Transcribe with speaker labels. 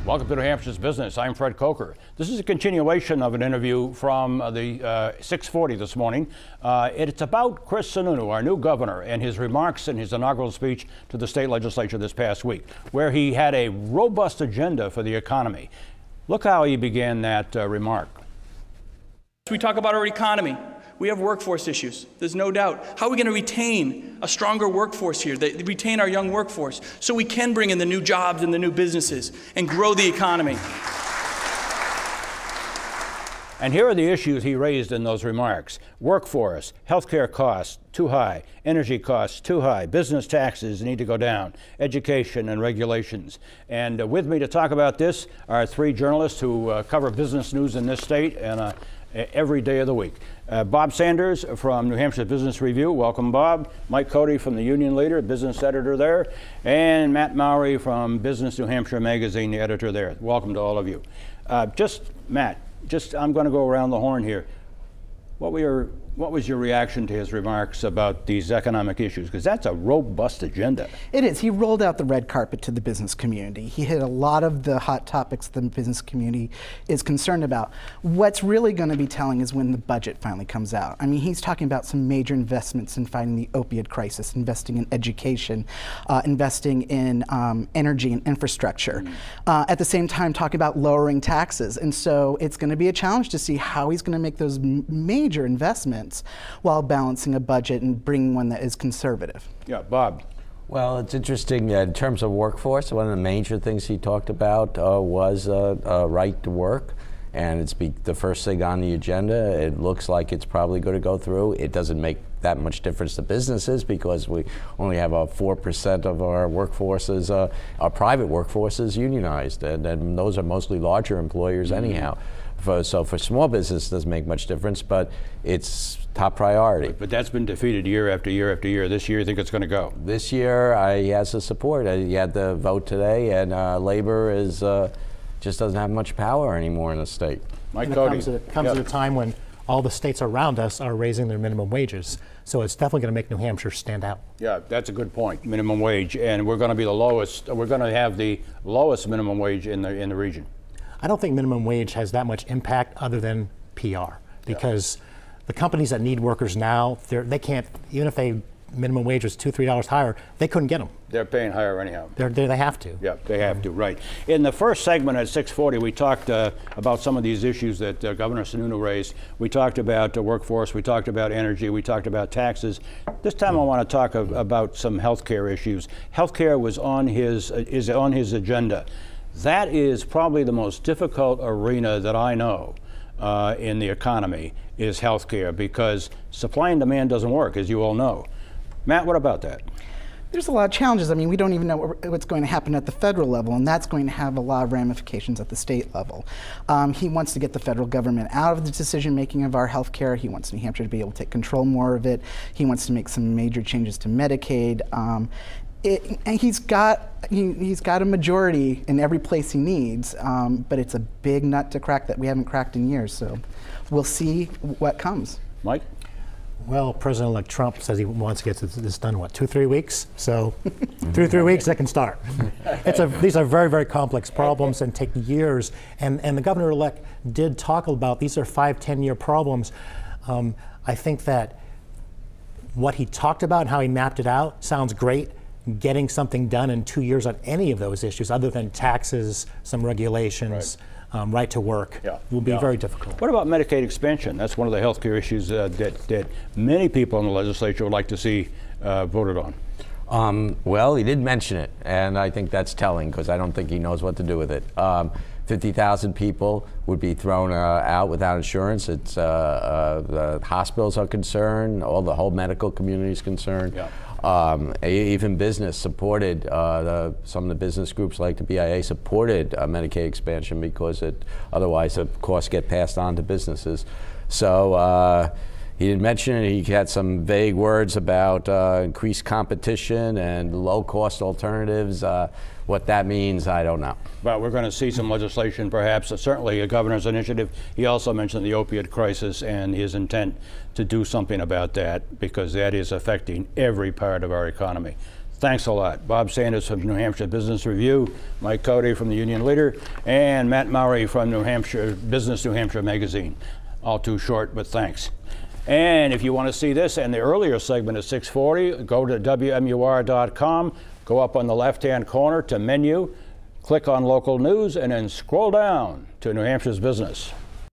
Speaker 1: Welcome to New Hampshire's Business. I'm Fred Coker. This is a continuation of an interview from the 640 this morning. It's about Chris Sununu, our new governor, and his remarks in his inaugural speech to the state legislature this past week, where he had a robust agenda for the economy. Look how he began that remark.
Speaker 2: We talk about our economy. We have workforce issues. There's no doubt. How are we going to retain a stronger workforce here, retain our young workforce, so we can bring in the new jobs and the new businesses and grow the economy?
Speaker 1: And here are the issues he raised in those remarks. Workforce, healthcare costs, too high. Energy costs, too high. Business taxes need to go down. Education and regulations. And with me to talk about this are three journalists who cover business news in this state and every day of the week. Bob Sanders from New Hampshire Business Review. Welcome, Bob. Mike Cody from the Union Leader, business editor there. And Matt Mowry from Business New Hampshire Magazine, the editor there. Welcome to all of you. Matt, I'm going to go around the horn here. What was your reaction to his remarks about these economic issues? Because that's a robust agenda.
Speaker 3: It is. He rolled out the red carpet to the business community. He hit a lot of the hot topics the business community is concerned about. What's really going to be telling is when the budget finally comes out. I mean, he's talking about some major investments in fighting the opioid crisis, investing in education, investing in energy and infrastructure. At the same time, talking about lowering taxes. And so it's going to be a challenge to see how he's going to make those major investments while balancing a budget and bringing one that is conservative.
Speaker 1: Yeah, Bob.
Speaker 4: Well, it's interesting in terms of workforce. One of the major things he talked about was right to work, and it's the first thing on the agenda. It looks like it's probably going to go through. It doesn't make that much difference to businesses because we only have 4% of our workforces, our private workforce is unionized, and those are mostly larger employers anyhow. So for small business, it doesn't make much difference, but it's top priority.
Speaker 1: But that's been defeated year after year after year. This year, you think it's going to go? This
Speaker 4: year, he has the support. He had the vote today, and Labor just doesn't have much power anymore in the state.
Speaker 1: Mike Cody.
Speaker 5: It comes at a time when all the states around us are raising their minimum wages. So it's definitely going to make New Hampshire stand out.
Speaker 1: Yeah, that's a good point. Minimum wage, and we're going to be the lowest. We're going to have the lowest minimum wage in the region.
Speaker 5: I don't think minimum wage has that much impact other than PR, because the companies that need workers now, they can't, even if minimum wage was $2, $3 higher, they couldn't get them.
Speaker 1: They're paying higher anyhow.
Speaker 5: They have to.
Speaker 1: Yeah, they have to, right. In the first segment at 640, we talked about some of these issues that Governor Sununu raised. We talked about workforce, we talked about energy, we talked about taxes. This time I want to talk about some healthcare issues. Healthcare is on his agenda. That is probably the most difficult arena that I know in the economy is healthcare, because supply and demand doesn't work, as you all know. Matt, what about that?
Speaker 3: There's a lot of challenges. I mean, we don't even know what's going to happen at the federal level, and that's going to have a lot of ramifications at the state level. He wants to get the federal government out of the decision-making of our health care. He wants New Hampshire to be able to take control more of it. He wants to make some major changes to Medicaid. And he's got a majority in every place he needs, but it's a big nut to crack that we haven't cracked in years. So we'll see what comes.
Speaker 1: Mike?
Speaker 5: Well, President-elect Trump says he wants to get this done, what, 2-3 weeks? So 2-3 weeks, they can start. These are very, very complex problems and take years. And the governor-elect did talk about these are 5-10-year problems. I think that what he talked about and how he mapped it out sounds great. Getting something done in 2 years on any of those issues, other than taxes, some regulations, right to work, will be very difficult.
Speaker 1: What about Medicaid expansion? That's one of the healthcare issues that many people in the legislature would like to see voted on.
Speaker 4: Well, he did mention it, and I think that's telling, because I don't think he knows what to do with it. 50,000 people would be thrown out without insurance. It's the hospitals are concerned, the whole medical community is concerned.
Speaker 1: Yeah.
Speaker 4: Even business supported, some of the business groups like the BIA supported Medicaid expansion because otherwise the costs get passed on to businesses. So he didn't mention it. He had some vague words about increased competition and low-cost alternatives. What that means, I don't know.
Speaker 1: But we're going to see some legislation, perhaps, certainly a governor's initiative. He also mentioned the opioid crisis and his intent to do something about that, because that is affecting every part of our economy. Thanks a lot. Bob Sanders from New Hampshire Business Review, Mike Cody from the Union Leader, and Matt Mowry from Business New Hampshire Magazine. All too short, but thanks. And if you want to see this and the earlier segment at 6:40, go to WMUR.com, go up on the left-hand corner to menu, click on local news, and then scroll down to New Hampshire's business.